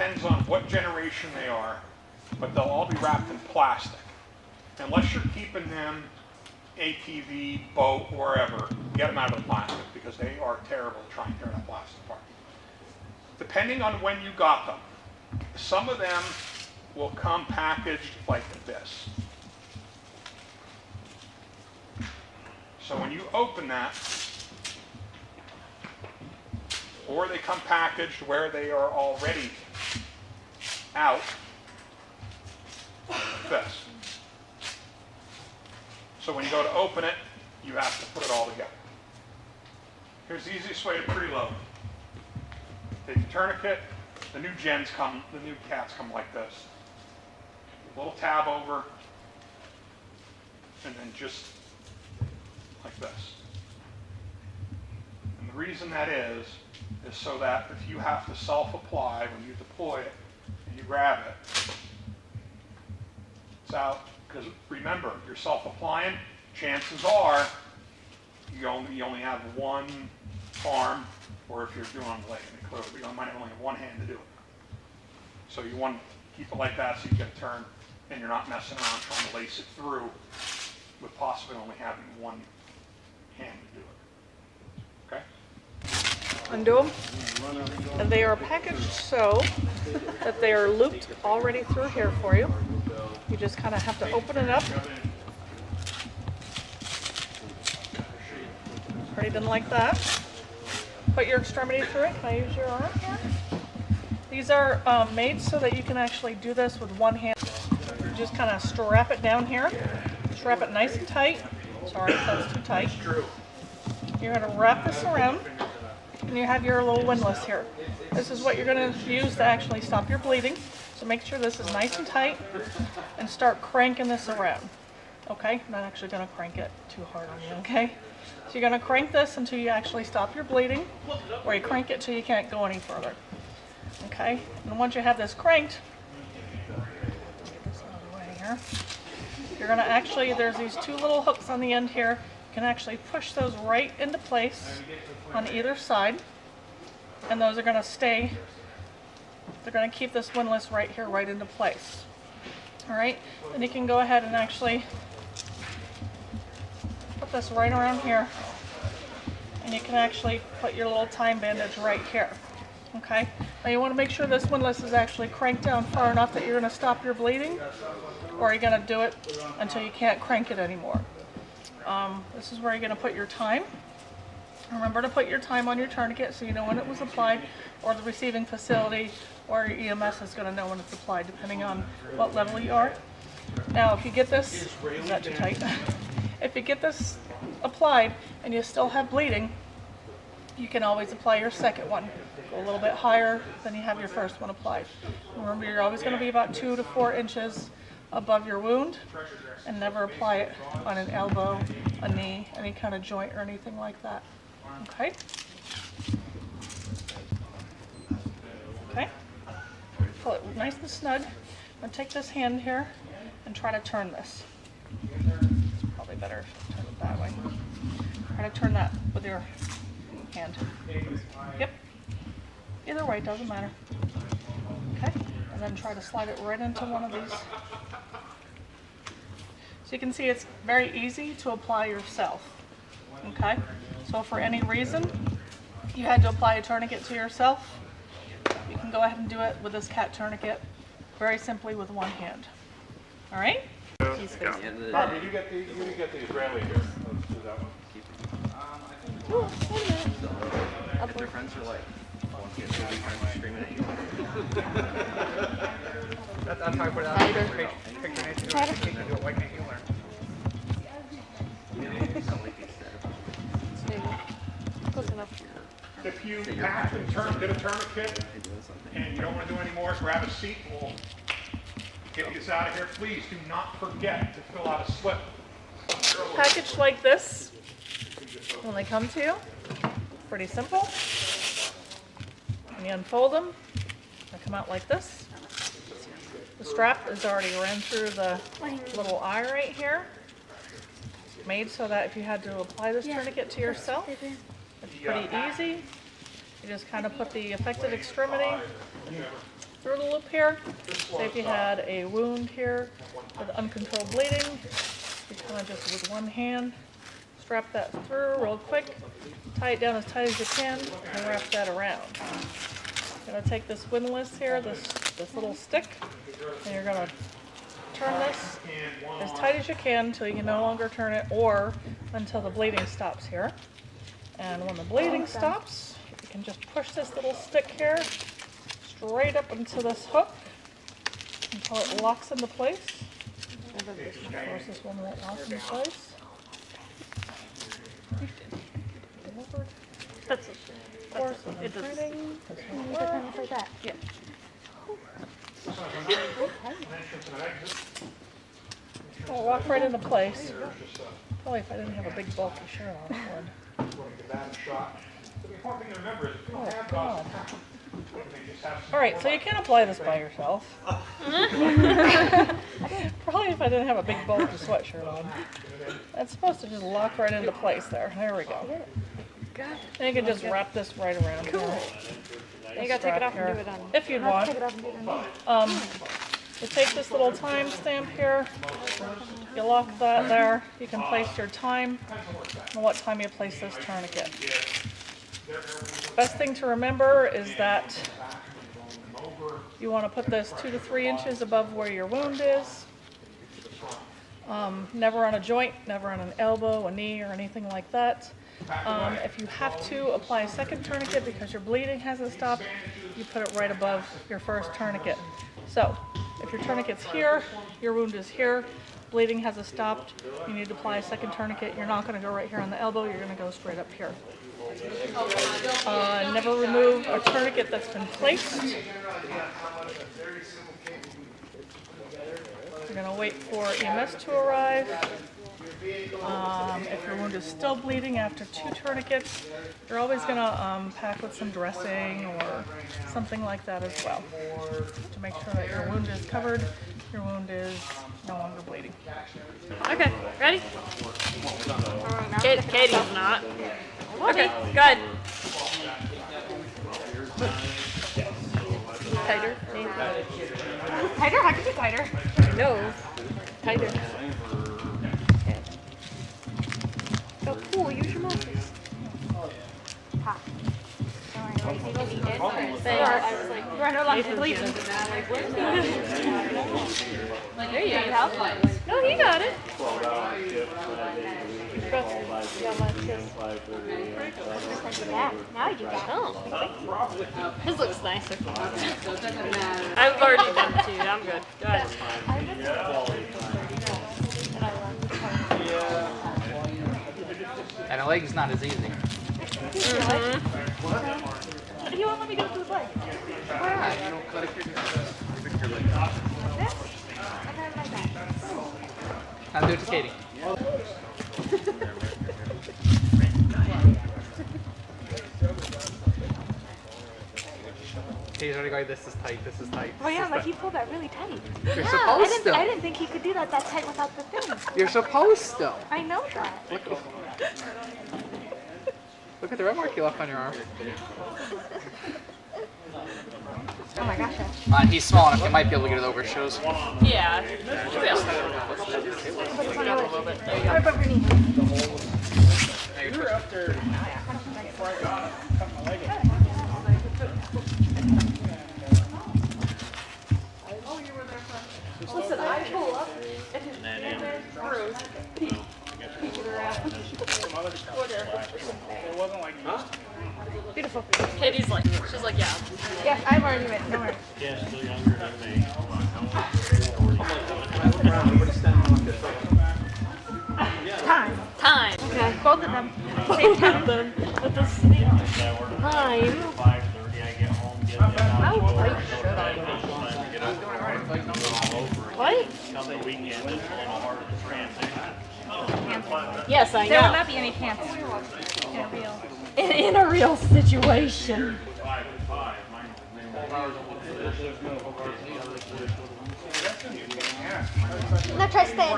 depends on what generation they are, but they'll all be wrapped in plastic. Unless you're keeping them ATV, boat, wherever, get them out of the plastic because they are terrible to try and tear that plastic apart. Depending on when you got them, some of them will come packaged like this. So when you open that, or they come packaged where they are already out, like this. So when you go to open it, you have to put it all together. Here's the easiest way to preload. Take your tourniquet. The new cats come like this. A little tab over, and then just like this. And the reason that is so that if you have to self-apply when you deploy it and you grab it, it's out. Because remember, you're self-applying, chances are you only have one arm, or if you're doing on the leg, you might only have one hand to do it. So you want to keep it like that so you get a turn and you're not messing around trying to lace it through with possibly only having one hand to do it. Okay? Undo them. And they are packaged so that they are looped already through here for you. You just kind of have to open it up. Pretty done like that. Put your extremity through it. Can I use your arm here? These are made so that you can actually do this with one hand. You just kind of strap it down here. Strap it nice and tight. Sorry if that's too tight. You're going to wrap this around, and you have your little windlass here. This is what you're going to use to actually stop your bleeding. So make sure this is nice and tight and start cranking this around. Okay? I'm not actually going to crank it too hard on you, okay? So you're going to crank this until you actually stop your bleeding, or you crank it till you can't go any further. Okay? And once you have this cranked, get this out of the way here. You're going to actually, there's these two little hooks on the end here. You can actually push those right into place on either side, and those are going to stay. They're going to keep this windlass right here, right into place. All right, then you can go ahead and actually put this right around here, and you can actually put your little time bandage right here. Okay, now you want to make sure this windlass is actually cranked down far enough that you're going to stop your bleeding, or you're going to do it until you can't crank it anymore. This is where you're going to put your time. Remember to put your time on your tourniquet so you know when it was applied, or the receiving facility or your EMS is going to know when it's applied, depending on what level you are. Now, if you get this, is that too tight? If you get this applied and you still have bleeding, you can always apply your second one. Go a little bit higher than you have your first one applied. Remember, you're always going to be about 2 to 4 inches above your wound, and never apply it on an elbow, a knee, any kind of joint or anything like that. Okay? Okay? Pull it nice and snug. Now take this hand here and try to turn this. It's probably better if you turn it that way. Try to turn that with your hand. Yep. Either way, doesn't matter. Okay? And then try to slide it right into one of these. So you can see it's very easy to apply yourself. Okay? So if for any reason you had to apply a tourniquet to yourself, you can go ahead and do it with this cat tourniquet very simply with one hand. All right? Bob, you get the Israeli here. Let's do that one. Ooh, wait a minute. If your friends are like, screaming at you. That's how I put it out. Picture nature, you can do it white nature, you learn. Close enough. If you have to get a tourniquet and you don't want to do any more, grab a seat. We'll get you out of here. Please do not forget to fill out a slip. Packaged like this when they come to you. Pretty simple. And you unfold them. They come out like this. The strap is already ran through the little eye right here. Made so that if you had to apply this tourniquet to yourself, it's pretty easy. You just kind of put the affected extremity through the loop here. Say if you had a wound here with uncontrolled bleeding, you kind of just with one hand strap that through real quick, tie it down as tight as you can, and wrap that around. You're gonna take this windlass here, this little stick, and you're gonna turn this as tight as you can until you can no longer turn it, or until the bleeding stops here. And when the bleeding stops, you can just push this little stick here straight up into this hook until it locks into place. Of course, this one won't lock into place. Delivered. That's of course, it does. Like that. Yeah. It'll lock right into place. Probably if I didn't have a big bulky shirt on, it would. Oh, God. Alright, so you can apply this by yourself. Probably if I didn't have a big bulky sweatshirt on. That's supposed to just lock right into place there. There we go. And you can just wrap this right around here. You gotta take it off and do it on. If you'd want. You take this little time stamp here, you lock that there, you can place your time and what time you place this tourniquet. Best thing to remember is that you want to put this 2 to 3 inches above where your wound is. Never on a joint, never on an elbow, a knee, or anything like that. If you have to apply a second tourniquet because your bleeding hasn't stopped, you put it right above your first tourniquet. So, if your tourniquet's here, your wound is here, bleeding hasn't stopped, you need to apply a second tourniquet. You're not going to go right here on the elbow, you're going to go straight up here. Never remove a tourniquet that's been placed. You're going to wait for EMS to arrive. If your wound is still bleeding after 2 tourniquets, you're always going to pack with some dressing or something like that as well, to make sure that your wound is covered, your wound is no longer bleeding. Okay, ready? Katie's not. Okay, good. Tighter? Tighter? How can you tighter? No. Tighter. Oh, cool. Use your muscles. Ha. I was like, you're no longer bleeding. There you go. No, he got it. Yeah, now you got it. Oh. His looks nicer. I've already done 2. I'm good. Go ahead. And a leg's not as easy. He won't let me go through his leg. Yeah, you don't let it pick your leg. Now do it to Katie. Katie's already going, this is tight, this is tight. Oh yeah, like he pulled that really tight. You're supposed to. I didn't think he could do that tight without the thing. You're supposed to. I know that. Look at the red mark you left on your arm. Oh my gosh. He's small enough, you might be able to get it over his shoes. Yeah. Should be able to. Put this on a little bit. There you go. Right above your knee. You were up there. Listen, I pull up and his hand is bruised. Peeking around. Beautiful. Katie's like, she's like, yeah. Yes, I'm already ready. Don't worry. Yeah, still younger than me. Time. Okay. Both of them. Same time. With the sleep. Time. 5:30, I get home, get them out the door. What? Come the weekend, it's a little harder to transition. Yes, I know. There will not be any pants In a real situation. 5 and 5. Now try staying.